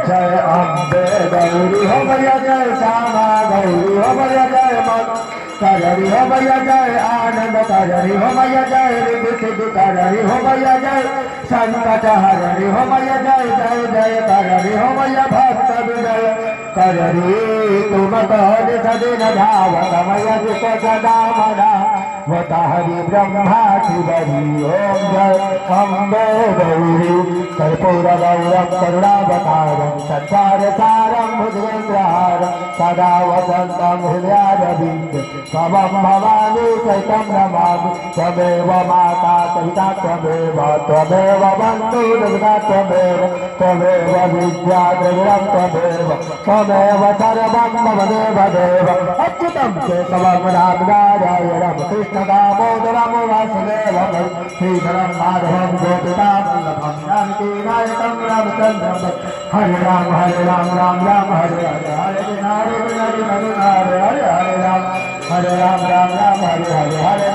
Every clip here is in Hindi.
जय अम्बे गौरी हो भैया जय श्यामा गौरी हो भैया जय कररी हो भैया जय आनंद कररी हो भैया जय रिद्धि सिद्धि कररी हो भैया जय संकट हररी हो भैया जय जय जय कररी हो भैया भक्त विजय कररी तुम कौन सदिन धावत मैया जित सदा मना वत हरि ब्रह्मा शिवरी ओम जय अम्बे गौरी कर्पूर गौरम करुणावतारम संसार सारम भुजगेन्द्रहारम सदा वसंतम हृदयारविंद स्वम भवानी चैतम नमामि त्वमेव माता पिता त्वमेव त्वमेव बन्धु दुर्गा त्वमेव त्वमेव विद्या द्रविणं त्वमेव त्वमेव सर्वं मम देवदेव अच्युतं केशवं राम नारायणं कृष्ण दामोदरं वासुदेवं श्रीधरं माधवं गोपिकां वल्लभं जानकीनायकं रामचन्द्रं हरे राम राम राम हरे हरे हरे हरे हरे हरे हरे हरे राम हरे राम हरे हरे हरे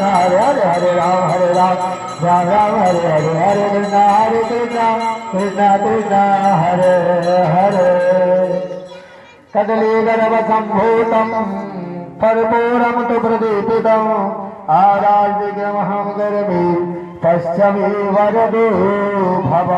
हरे हरे राम राम राम हरे हरे हरे कृष्ण कृष्ण कृष्ण हरे हरे कदलीगर्भ सम्भूतं कर्पूरं तु प्रदीपितम् आराध्योऽहं गर्भे पश्चिमे वरदो भव